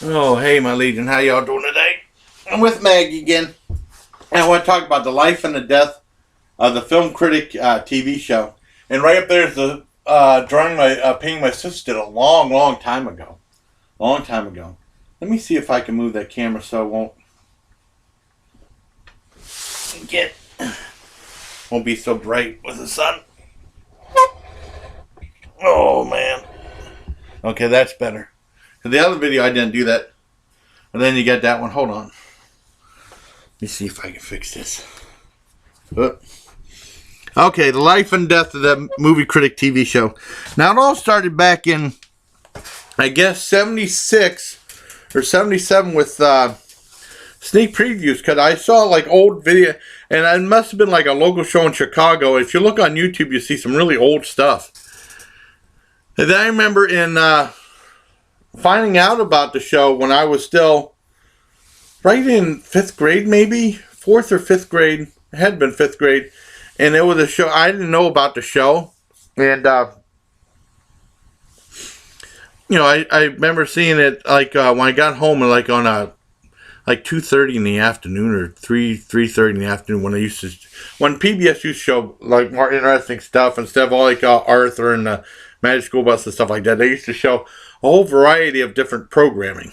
Oh, hey, my legion. How y'all doing today? I'm with Maggie again. And I want to talk about the life and the death of the Film Critic TV show. And right up there is the drawing painting my sister did a long time ago. Long time ago. Let me see if I can move that camera so it won't be so bright with the sun. Oh, man. Okay, that's better. The other video, I didn't do that. And then you get that one. Hold on. Let me see if I can fix this. Okay, the life and death of the Movie Critic TV show. Now, it all started back in, I guess, 76 or 77 with sneak previews. Because I saw, like, old video. And it must have been, like, a local show in Chicago. If you look on YouTube, you see some really old stuff. And then I remember in... finding out about the show when I was still right in 5th grade, maybe 4th or 5th grade. It had been 5th grade, and it was a show I didn't know about the show, and I remember seeing it like when I got home, and like on like 2:30 in the afternoon or 3:30 in the afternoon when PBS used to show like more interesting stuff instead of all like Arthur and the Magic School Bus and stuff like that. They used to show a whole variety of different programming.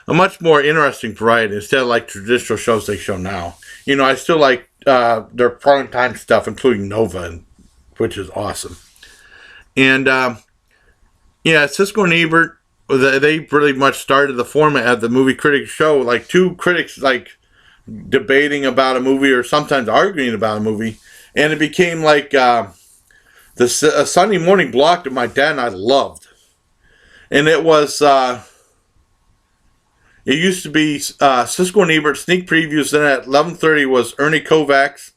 A much more interesting variety instead of like traditional shows they show now. You know, I still like their primetime stuff, including Nova, which is awesome. And Siskel and Ebert, they pretty much started the format of the Movie Critic show, like two critics like debating about a movie or sometimes arguing about a movie. And it became like a Sunday morning block that my dad and I loved. And it was, it used to be Siskel and Ebert sneak previews. Then at 11:30 was Ernie Kovacs.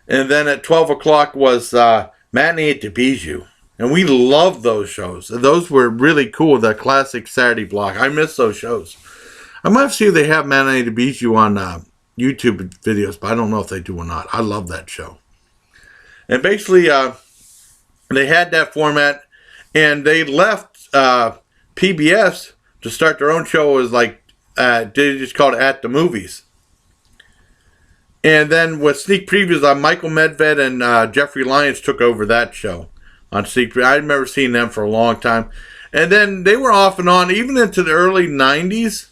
And then at 12 o'clock was Matinee at the Bijou. And we loved those shows. Those were really cool, that classic Saturday block. I miss those shows. I might see if they have Matinee at the Bijou on YouTube videos, but I don't know if they do or not. I love that show. And basically, they had that format. And they left PBS to start their own show. It was like, they just called it At the Movies. And then with sneak previews, Michael Medved and Jeffrey Lyons took over that show on sneak previews. I remember seeing them for a long time. And then they were off and on, even into the early 90s.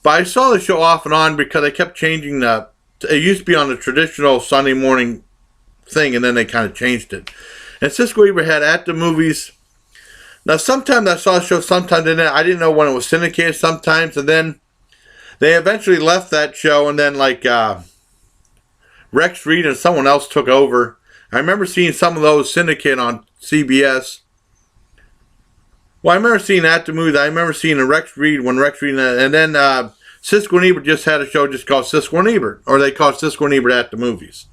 But I saw the show off and on because they kept changing it used to be on the traditional Sunday morning thing, and then they kind of changed it. And Siskel Ebert had At the Movies. Now, sometimes I saw a show, sometimes I didn't know when it was syndicated sometimes. And then they eventually left that show, and then like Rex Reed and someone else took over. I remember seeing some of those syndicated on CBS. Well, I remember seeing At the Movies. I remember seeing a Rex Reed, and then Siskel and Ebert just had a show just called Siskel and Ebert, or they called Siskel and Ebert At the Movies.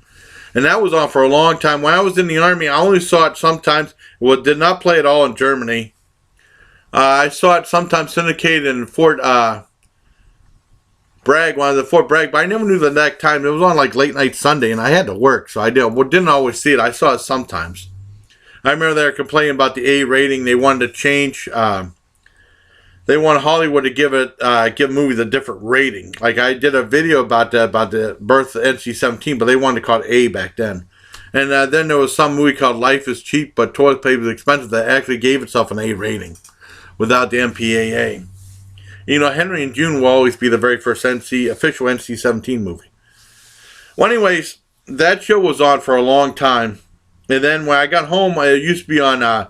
And that was on for a long time. When I was in the Army, I only saw it sometimes. Well, it did not play at all in Germany. I saw it sometimes syndicated in Fort Bragg, but I never knew the next time. It was on like late night Sunday, and I had to work, so I didn't always see it. I saw it sometimes. I remember they were complaining about the A rating. They wanted to change. They wanted Hollywood to give movies a different rating. Like I did a video about that, about the birth of NC-17, but they wanted to call it A back then. And then there was some movie called Life is Cheap, but Toilet Paper is Expensive that actually gave itself an A rating without the MPAA. You know, Henry and June will always be the very first official NC-17 movie. Well, anyways, that show was on for a long time. And then when I got home, it used to be on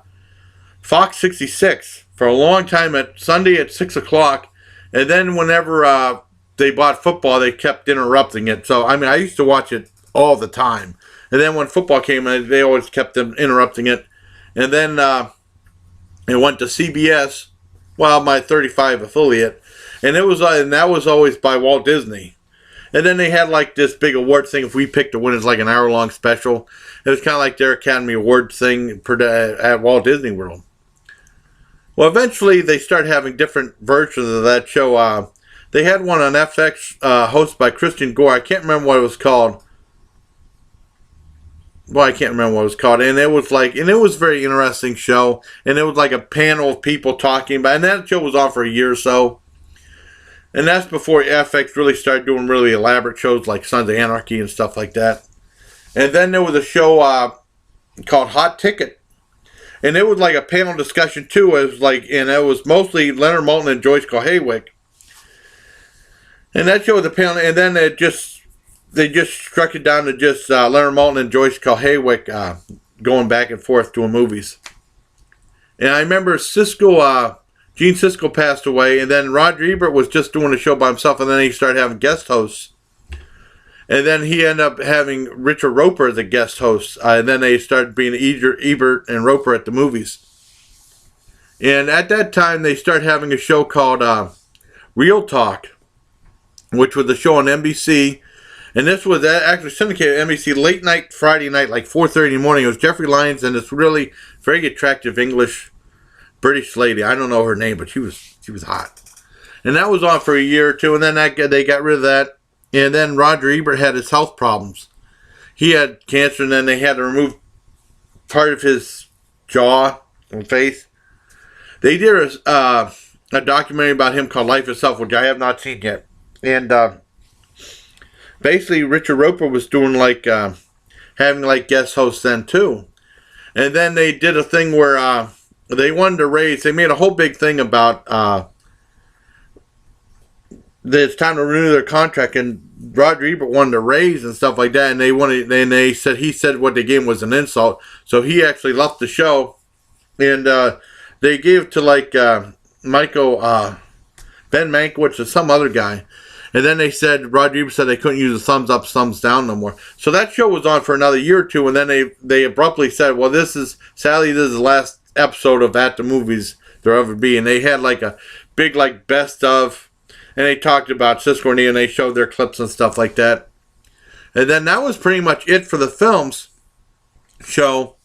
Fox 66. For a long time at Sunday at 6 o'clock. And then whenever they bought football, they kept interrupting it. So, I mean, I used to watch it all the time. And then when football came in, they always kept them interrupting it. And then it went to CBS, well, my 35 affiliate. And that was always by Walt Disney. And then they had like this big award thing. If we picked a winner, it's like an hour-long special. It was kind of like their Academy Award thing at Walt Disney World. Well, eventually they started having different versions of that show. They had one on FX hosted by Christian Gore. I can't remember what it was called. well, I can't remember what it was called, and it was a very interesting show, and it was like a panel of people talking about, and that show was on for a year or so, and that's before FX really started doing really elaborate shows like Sons of Anarchy and stuff like that. And then there was a show called Hot Ticket, and it was like a panel discussion too. It was and it was mostly Leonard Maltin and Joyce Kohaywick, and that show was a panel, and then they just struck it down to just Leonard Maltin and Joyce Kohaywick going back and forth doing movies. And I remember Gene Siskel passed away, and then Roger Ebert was just doing a show by himself, and then he started having guest hosts. And then he ended up having Richard Roper as a guest host, and then they started being Ebert and Roper at the movies. And at that time, they started having a show called Real Talk, which was a show on NBC. And this was actually syndicated at NBC late night, Friday night, like 4:30 in the morning. It was Jeffrey Lyons and this really very attractive British lady. I don't know her name, but she was hot. And that was on for a year or two, and then they got rid of that. And then Roger Ebert had his health problems. He had cancer, and then they had to remove part of his jaw and face. They did a documentary about him called Life Itself, which I have not seen yet. And basically, Richard Roper was doing having guest hosts then too. And then they did a thing where they wanted to raise. They made a whole big thing about that it's time to renew their contract, and Roger Ebert wanted to raise and stuff like that. And he said what they gave him was an insult, so he actually left the show, and they gave it to Michael Ben Mankiewicz or some other guy. And then Roger Ebert said they couldn't use the thumbs up, thumbs down no more. So that show was on for another year or two, and then they abruptly said, well, sadly, this is the last episode of At the Movies there'll ever be. And they had a big best of, and they talked about Siskel and Ebert, and they showed their clips and stuff like that. And then that was pretty much it for the films show.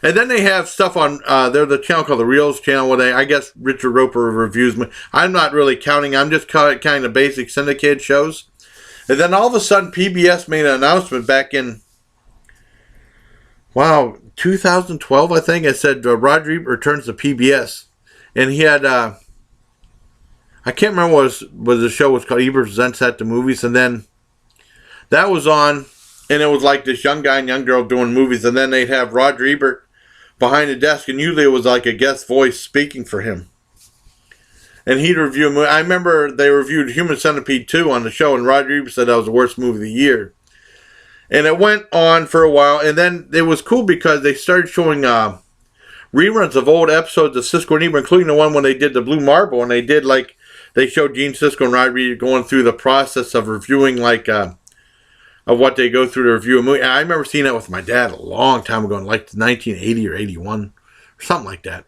And then they have stuff on, there's a channel called the Reels channel where I guess Richard Roper reviews me. I'm not really counting, I'm just counting the basic syndicated shows. And then all of a sudden PBS made an announcement back in, 2012 I think. It said Roger Ebert returns to PBS. And he had, I can't remember what the show was called, Ebert Presents At the Movies. And then that was on, and it was like this young guy and young girl doing movies. And then they'd have Roger Ebert behind the desk, and usually it was like a guest voice speaking for him. And he'd review a movie. I remember they reviewed Human Centipede 2 on the show, and Roger Ebert said that was the worst movie of the year. And it went on for a while, and then it was cool because they started showing reruns of old episodes of Siskel and Ebert, including the one when they did the Blue Marble, and they showed Gene Siskel and Roger Ebert going through the process of reviewing of what they go through to review a movie. And I remember seeing that with my dad a long time ago, in 1980 or 81, or something like that.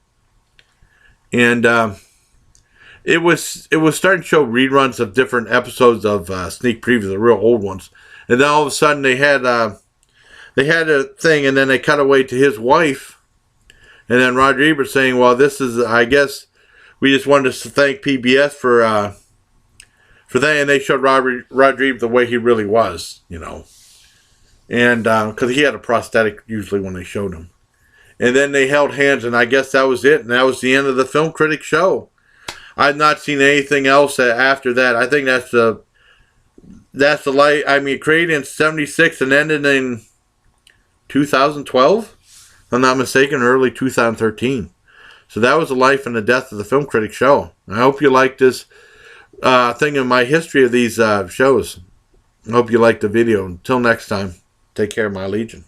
And it was starting to show reruns of different episodes of sneak previews, the real old ones. And then all of a sudden they had a thing, and then they cut away to his wife, and then Roger Ebert saying, "Well, this is, I guess, we just wanted to thank PBS for that," and they showed Roger Ebert the way he really was, and because he had a prosthetic usually when they showed him. And then they held hands, and I guess that was it, and that was the end of the Film Critic show. I've not seen anything else after that. I think that's the light. I mean, created in '76 and ended in 2012, if I'm not mistaken, early 2013. So that was the life and the death of the Film Critic show. I hope you like this thing in my history of these shows. I hope you liked the video. Until next time, take care, my legion.